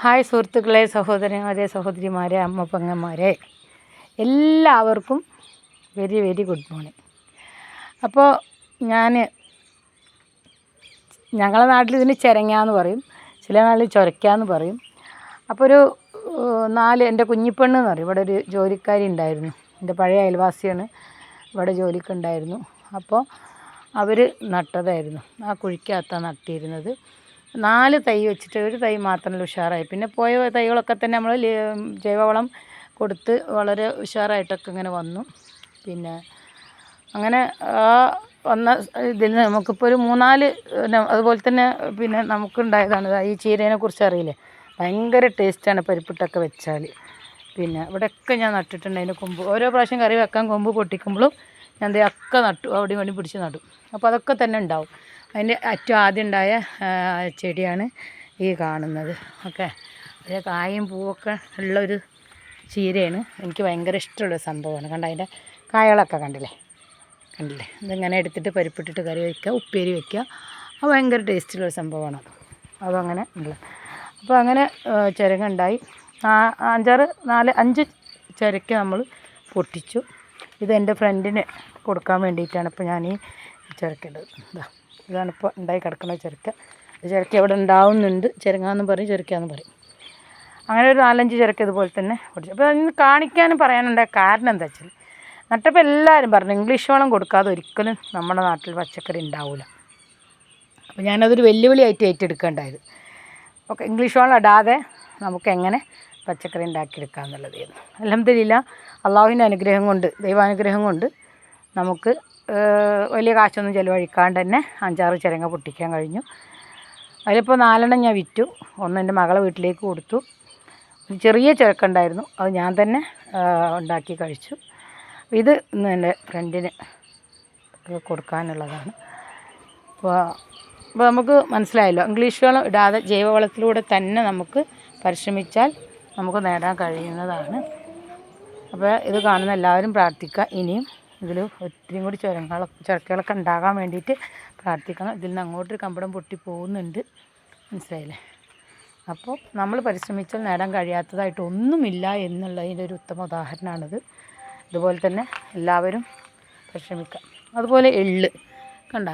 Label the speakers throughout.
Speaker 1: Hi സുഹൃത്തുക്കളെ, സഹോദരന്മാരെ, സഹോദരിമാരെ, അമ്മ പെങ്ങന്മാരെ, എല്ലാവർക്കും വെരി വെരി ഗുഡ് മോർണിംഗ്. അപ്പോൾ ഞങ്ങളുടെ നാട്ടിൽ ഇതിന് ചിരങ്ങാന്ന് പറയും, ചില നാട്ടിൽ ചൊരക്കാന്ന് പറയും. അപ്പോൾ ഒരു 4 എൻ്റെ കുഞ്ഞിപ്പെണ്ണ് എന്ന് പറയും, ഇവിടെ ഒരു ജോലിക്കാരി ഉണ്ടായിരുന്നു, എൻ്റെ പഴയ അയൽവാസിയാണ്, ഇവിടെ ജോലിക്കുണ്ടായിരുന്നു. അപ്പോൾ അവർ നട്ടതായിരുന്നു, ആ കുഴിക്കകത്താണ് നട്ടിരുന്നത്. 4 തൈ വെച്ചിട്ട് ഒരു തൈ മാത്രമല്ല ഉഷാറായി. പിന്നെ പോയ തൈകളൊക്കെ തന്നെ നമ്മൾ ജൈവവളം കൊടുത്ത് വളരെ ഉഷാറായിട്ടൊക്കെ ഇങ്ങനെ വന്നു. പിന്നെ അങ്ങനെ വന്ന ഇതിൽ നമുക്കിപ്പോൾ ഒരു 3-4 അതുപോലെ തന്നെ പിന്നെ നമുക്കുണ്ടായതാണ്. ഈ ചീരേനെ കുറിച്ച് അറിയില്ലേ, ഭയങ്കര ടേസ്റ്റാണ് പരിപ്പിട്ടൊക്കെ വെച്ചാൽ. പിന്നെ ഇവിടെയൊക്കെ ഞാൻ നട്ടിട്ടുണ്ട് അതിൻ്റെ കൊമ്പ്. ഓരോ പ്രാവശ്യം കറി വെക്കാൻ കൊമ്പ് പൊട്ടിക്കുമ്പോഴും ഞാൻ ഒക്കെ നട്ടു, അവിടെയും വേണ്ടി പിടിച്ച് നടും. അപ്പോൾ അതൊക്കെ തന്നെ ഉണ്ടാവും. അതിൻ്റെ ഏറ്റവും ആദ്യം ഉണ്ടായ ചെടിയാണ് ഈ കാണുന്നത്. ഓക്കെ, അതിൻ്റെ കായും പൂവൊക്കെ ഉള്ളൊരു ചീരയാണ്. എനിക്ക് ഭയങ്കര ഇഷ്ടമുള്ള സംഭവമാണ്. കണ്ട, അതിൻ്റെ കായകളൊക്കെ കണ്ടില്ലേ. ഇതിങ്ങനെ എടുത്തിട്ട് പരിപ്പിട്ടിട്ട് കറി വയ്ക്കുക, ഉപ്പേരി വയ്ക്കുക. അത് ഭയങ്കര ടേസ്റ്റുള്ളൊരു സംഭവമാണ്. അതങ്ങനെ ഉള്ളത്. അപ്പോൾ അങ്ങനെ ചിരങ്ങ ഉണ്ടായി. 5 ചിരക്ക നമ്മൾ പൊട്ടിച്ചു. ഇതെൻ്റെ ഫ്രണ്ടിന് കൊടുക്കാൻ വേണ്ടിയിട്ടാണ് ഇപ്പോൾ ഞാൻ ഈ ചിരക്കേണ്ടത്. ഇതാണിപ്പോൾ ഉണ്ടായി കിടക്കുന്ന ചിരക്ക. ചിരക്ക ഇവിടെ ഉണ്ടാവുന്നുണ്ട്. ചിരങ്ങാന്നും പറയും, ചിരക്കാന്നും പറയും. അങ്ങനെ ഒരു 4-5 ചിരക്ക ഇതുപോലെ തന്നെ പൊട്ടിച്ചു. അപ്പോൾ അതിന് കാണിക്കാനും പറയാനുണ്ടായ കാരണം എന്താ വെച്ചാൽ, നട്ടപ്പോൾ എല്ലാവരും പറഞ്ഞു ഇംഗ്ലീഷ് വളം കൊടുക്കാതെ ഒരിക്കലും നമ്മുടെ നാട്ടിൽ പച്ചക്കറി ഉണ്ടാവില്ല. അപ്പോൾ ഞാനതൊരു വെല്ലുവിളിയായിട്ട് ഏറ്റെടുക്കേണ്ടായത്. ഓക്കെ, ഇംഗ്ലീഷ് വളം ഇടാതെ നമുക്ക് എങ്ങനെ പച്ചക്കറി ഉണ്ടാക്കിയെടുക്കുക എന്നുള്ളതായിരുന്നു. അൽഹംദുലില്ലാ, അള്ളാഹുവിൻ്റെ അനുഗ്രഹം കൊണ്ട്, ദൈവാനുഗ്രഹം കൊണ്ട് നമുക്ക് വലിയ കാശൊന്നും ചിലവഴിക്കാണ്ട് തന്നെ 5-6 ചിരങ്ങ പൊട്ടിക്കാൻ കഴിഞ്ഞു. അതിലിപ്പോൾ 4 ഞാൻ വിറ്റു. 1 എൻ്റെ മകളെ വീട്ടിലേക്ക് കൊടുത്തു. ഒരു ചെറിയ ചിരക്ക ഉണ്ടായിരുന്നു, അത് ഞാൻ തന്നെ ഉണ്ടാക്കി കഴിച്ചു. ഇത് ഇന്ന് എൻ്റെ ഫ്രണ്ടിന് കൊടുക്കാനുള്ളതാണ്. അപ്പോൾ നമുക്ക് മനസ്സിലായല്ലോ, ഇംഗ്ലീഷ് വളം ഇടാതെ ജൈവവളത്തിലൂടെ തന്നെ നമുക്ക് പരിശ്രമിച്ചാൽ നമുക്ക് നേടാൻ കഴിയുന്നതാണ്. അപ്പോൾ ഇത് കാണുന്ന എല്ലാവരും പ്രാർത്ഥിക്കുക. ഇനിയും ഇതിൽ ഒത്തിരിയും കൂടി ചിരക്കകളൊക്കെ ഉണ്ടാകാൻ വേണ്ടിയിട്ട് പ്രാർത്ഥിക്കണം. ഇതിൽ നിന്ന് അങ്ങോട്ടൊരു കമ്പടം പൊട്ടി പോകുന്നുണ്ട്, മനസ്സിലായില്ലേ. അപ്പോൾ നമ്മൾ പരിശ്രമിച്ചാൽ നേടാൻ കഴിയാത്തതായിട്ട് ഒന്നുമില്ല എന്നുള്ളതിൻ്റെ ഒരു ഉത്തമ ഉദാഹരണമാണിത്. ഇതുപോലെ തന്നെ എല്ലാവരും പരിശ്രമിക്കാം. അതുപോലെ എള്ള് കണ്ട,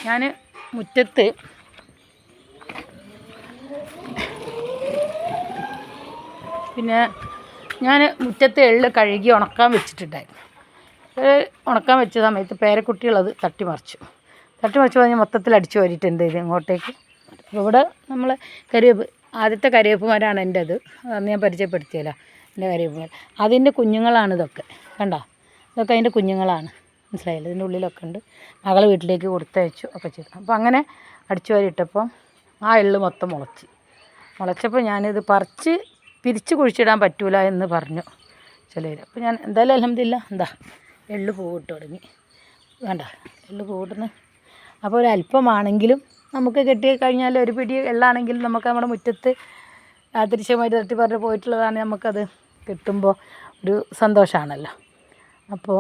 Speaker 1: ഞാൻ മുറ്റത്ത് എള്ള് കഴുകി ഉണക്കാൻ വെച്ചിട്ടുണ്ടായിരുന്നു. ഉണക്കാൻ വെച്ച സമയത്ത് പേരക്കുട്ടികളത് തട്ടിമറിച്ചു പറഞ്ഞ് മൊത്തത്തിൽ അടിച്ചു വാരിയിട്ട് എന്ത് ചെയ്തു ഇങ്ങോട്ടേക്ക്. അപ്പോൾ ഇവിടെ നമ്മൾ ആദ്യത്തെ കരിവേപ്പ് മരമാണ് എൻ്റെ. അത് അന്ന് ഞാൻ പരിചയപ്പെടുത്തിയല്ലോ, എൻ്റെ കരിവേപ്പ് മരം. അതിൻ്റെ കുഞ്ഞുങ്ങളാണ് ഇതൊക്കെ. കണ്ടോ, ഇതൊക്കെ അതിൻ്റെ കുഞ്ഞുങ്ങളാണ്, മനസ്സിലായില്ല. ഇതിൻ്റെ ഉള്ളിലൊക്കെ ഉണ്ട്. മകളെ വീട്ടിലേക്ക് കൊടുത്തയച്ചു ഒക്കെ ചെയ്തു. അപ്പോൾ അങ്ങനെ അടിച്ചു വാരിയിട്ടപ്പോൾ ആ എള്ള് മൊത്തം മുളച്ചപ്പോൾ ഞാനിത് പിരിച്ച് കുഴിച്ചിടാൻ പറ്റൂല എന്ന് പറഞ്ഞു ചിലർ. അപ്പോൾ ഞാൻ എന്തായാലും അൽഹംദുലില്ലാ എള്ള് പൂവിട്ട് തുടങ്ങി. വേണ്ട, എള്ള് പൂവിടുന്നു. അപ്പോൾ ഒരല്പമാണെങ്കിലും നമുക്ക് കെട്ടി കഴിഞ്ഞാൽ ഒരു പിടി എള്ളാണെങ്കിലും നമുക്ക് നമ്മുടെ മുറ്റത്ത് ആദൃശ്യമായിട്ട് തട്ടി പറഞ്ഞ് പോയിട്ടുള്ളതാണ്. നമുക്കത് കിട്ടുമ്പോൾ ഒരു സന്തോഷമാണല്ലോ. അപ്പോൾ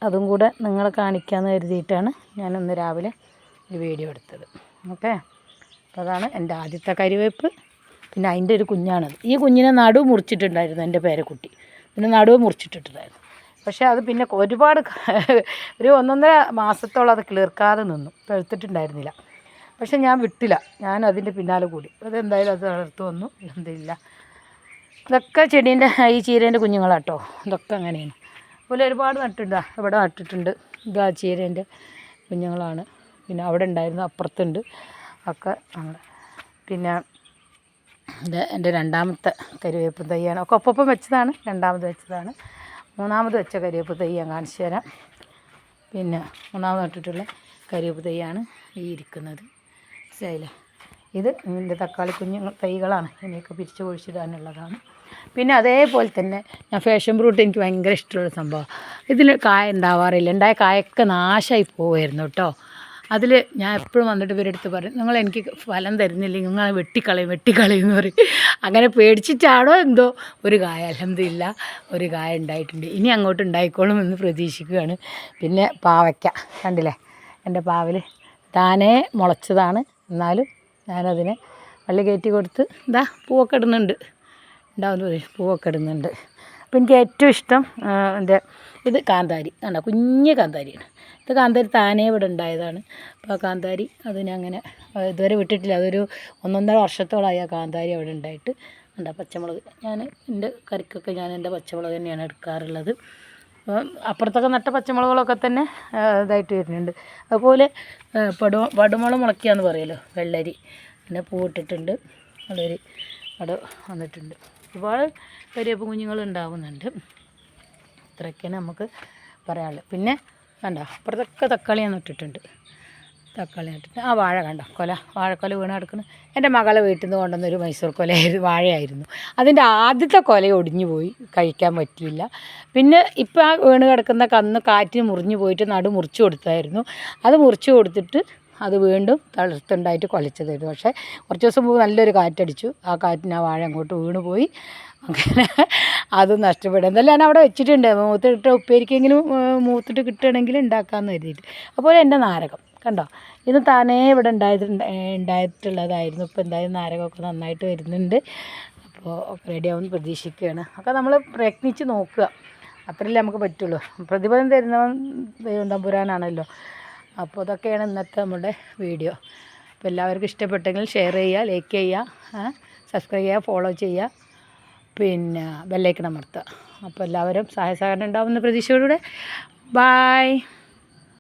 Speaker 1: അതും കൂടെ നിങ്ങളെ കാണിക്കാമെന്ന് കരുതിയിട്ടാണ് ഞാനൊന്ന് രാവിലെ ഒരു വീഡിയോ എടുത്തത്. ഓക്കെ, അപ്പോൾ അതാണ് എൻ്റെ ആദ്യത്തെ കരിവേപ്പ്. പിന്നെ അതിൻ്റെ ഒരു കുഞ്ഞാണത്. ഈ കുഞ്ഞിനെ നടുവ് മുറിച്ചിട്ടുണ്ടായിരുന്നു എൻ്റെ പേരക്കുട്ടി. പിന്നെ നടുവ് മുറിച്ചിട്ടിട്ടുണ്ടായിരുന്നു. പക്ഷേ അത് പിന്നെ ഒരുപാട് ഒരു 1.5 മാസത്തോളം അത് കിളിർക്കാതെ നിന്നു, പഴുത്തിട്ടുണ്ടായിരുന്നില്ല. പക്ഷെ ഞാൻ വിട്ടില്ല, ഞാൻ അതിൻ്റെ പിന്നാലെ കൂടി. അതെന്തായാലും അത് വളർത്ത് വന്നു, എന്തില്ല. ഇതൊക്കെ ചെടീൻ്റെ ഈ ചീരേൻ്റെ കുഞ്ഞുങ്ങളാട്ടോ. ഇതൊക്കെ അങ്ങനെയാണ്. അതുപോലെ ഒരുപാട് നട്ടിട്ടുണ്ട്. ഇവിടെ നട്ടിട്ടുണ്ട്. ഇതാ ചീരേൻ്റെ കുഞ്ഞുങ്ങളാണ്. പിന്നെ അവിടെ ഉണ്ടായിരുന്നു, അപ്പുറത്തുണ്ട് ഒക്കെ അങ്ങനെ. പിന്നെ ഇത് എൻ്റെ 2ാമത്തെ കരിവേപ്പ് തൈയാണ്. ഒക്കെ ഒപ്പം വെച്ചതാണ്, 2ാമത് വെച്ചതാണ്. 3ാമത് വെച്ച കരിവേപ്പ് തൈ ഞാൻ കാണിച്ചു തരാം. പിന്നെ 3ാമത് നട്ടിട്ടുള്ള കരിവേപ്പ് തൈയാണ് ഈ ഇരിക്കുന്നത്, മനസ്സിലായില്ലേ. ഇത് എൻ്റെ തക്കാളി കുഞ്ഞു തൈകളാണ്, ഇതിനെയൊക്കെ പിരിച്ച് കുഴിച്ചിടാനുള്ളതാണ്. പിന്നെ അതേപോലെ തന്നെ ഞാൻ ഫാഷൻ ഫ്രൂട്ട് എനിക്ക് ഭയങ്കര ഇഷ്ടമുള്ള സംഭവം. ഇതിൽ കായ ഉണ്ടാവാറില്ല, ഉണ്ടായ കായൊക്കെ നാശമായി പോവുമായിരുന്നു കേട്ടോ. അതിൽ ഞാൻ എപ്പോഴും വന്നിട്ട് ഇവരെടുത്ത് പറയും, നിങ്ങൾ എനിക്ക് ഫലം തരുന്നില്ലെങ്കിൽ നിങ്ങൾ വെട്ടിക്കളയും എന്ന് പറയും. അങ്ങനെ പേടിച്ചിട്ടാണോ എന്തോ ഒരു കായ അൽഹംദുലില്ലാ ഒരു കായ ഉണ്ടായിട്ടുണ്ട്. ഇനി അങ്ങോട്ട് ഉണ്ടായിക്കോളും എന്ന് പ്രതീക്ഷിക്കുകയാണ്. പിന്നെ പാവയ്ക്ക കണ്ടില്ലേ, എൻ്റെ പാവൽ താനേ മുളച്ചതാണ്. എന്നാലും ഞാനതിനെ വള്ളി കയറ്റി കൊടുത്ത് ഇതാ പൂവൊക്കെ ഇടുന്നുണ്ട്, ഉണ്ടാവുന്ന പൂവൊക്കെ ഇടുന്നുണ്ട്. അപ്പോൾ എനിക്ക് ഏറ്റവും ഇഷ്ടം ഇത് കാന്താരി കണ്ടോ, കുഞ്ഞ് കാന്താരിയാണ്. ഇത് കാന്താരി താനേ ഇവിടെ ഉണ്ടായതാണ്. അപ്പോൾ ആ കാന്താരി അതിനങ്ങനെ ഇതുവരെ വിട്ടിട്ടില്ല. അതൊരു 1.5 വർഷത്തോളമായി ആ കാന്താരി അവിടെ ഉണ്ടായിട്ട്. ഉണ്ട് പച്ചമുളക്, ഞാൻ എൻ്റെ കറിക്കൊക്കെ ഞാൻ എൻ്റെ പച്ചമുളക് തന്നെയാണ് എടുക്കാറുള്ളത്. അപ്പുറത്തൊക്കെ നട്ട പച്ചമുളകുകളൊക്കെ തന്നെ ഇതായിട്ട് വരുന്നുണ്ട്. അതുപോലെ വടുമുളക് മുളയ്ക്കുകയെന്ന് പറയുമല്ലോ, വെള്ളരി പിന്നെ പൂവിട്ടിട്ടുണ്ട്. വെള്ളരി അവിടെ വന്നിട്ടുണ്ട്. ഒരുപാട് കരിവേപ്പ് കുഞ്ഞുങ്ങൾ ഉണ്ടാകുന്നുണ്ട്. ഇത്രയൊക്കെയാണ് നമുക്ക് പറയാനുള്ളത്. പിന്നെ കണ്ടോ അപ്പുറത്തൊക്കെ തക്കാളി ഞാൻ നട്ടിട്ടുണ്ട്. തക്കാളി നട്ടിട്ട് ആ വാഴ കണ്ടോ വാഴക്കൊല വീണ് കിടക്കുന്നത് എൻ്റെ മകളെ വീട്ടിൽ നിന്ന് കൊണ്ടുവന്നൊരു മൈസൂർ വാഴയായിരുന്നു. അതിൻ്റെ ആദ്യത്തെ കൊല ഒടിഞ്ഞു പോയി, കഴിക്കാൻ പറ്റിയില്ല. പിന്നെ ഇപ്പം ആ വീണ് കിടക്കുന്ന കന്ന് കാറ്റിന് മുറിഞ്ഞു പോയിട്ട് നടു മുറിച്ച് കൊടുത്തായിരുന്നു. അത് മുറിച്ച് കൊടുത്തിട്ട് അത് വീണ്ടും തളിർത്തുണ്ടായിട്ട് കൊലച്ചതായിരുന്നു. പക്ഷേ കുറച്ച് ദിവസം മുമ്പ് നല്ലൊരു കാറ്റടിച്ചു. ആ കാറ്റിന് ആ വാഴ അങ്ങോട്ട് വീണ് പോയി. അങ്ങനെ അതും നഷ്ടപ്പെടും. എന്തായാലും ഞാൻ അവിടെ വെച്ചിട്ടുണ്ട്, മൂത്തിട്ട് ഉപ്പേരിക്കെങ്കിലും മൂത്തിട്ട് കിട്ടുകയാണെങ്കിൽ ഉണ്ടാക്കാമെന്ന് കരുതിയിട്ട്. അതുപോലെ എൻ്റെ നാരകം കണ്ടോ, ഇത് താനേ ഇവിടെ ഉണ്ടായിട്ടുള്ളതായിരുന്നു. ഇപ്പോൾ എന്തായാലും നാരകമൊക്കെ നന്നായിട്ട് വരുന്നുണ്ട്. അപ്പോൾ റെഡിയാവുമെന്ന് പ്രതീക്ഷിക്കുകയാണ്. ഒക്കെ നമ്മൾ പ്രയത്നിച്ച് നോക്കുക, അത്രയല്ലേ നമുക്ക് പറ്റുള്ളൂ. പ്രതിഫലം തരുന്നവൻ ദൈവം തമ്പുരാനാണല്ലോ. അപ്പോൾ ഇതൊക്കെയാണ് ഇന്നത്തെ നമ്മുടെ വീഡിയോ. അപ്പോൾ എല്ലാവർക്കും ഇഷ്ടപ്പെട്ടെങ്കിൽ ഷെയർ ചെയ്യുക, ലൈക്ക് ചെയ്യുക, സബ്സ്ക്രൈബ് ചെയ്യുക, ഫോളോ ചെയ്യുക, പിന്നെ ബെല്ലൈക്കൺ അമർത്തുക. അപ്പോൾ എല്ലാവരും സഹായ സഹകരണം ഉണ്ടാവുന്ന പ്രതീക്ഷയോടുകൂടെ ബായ്.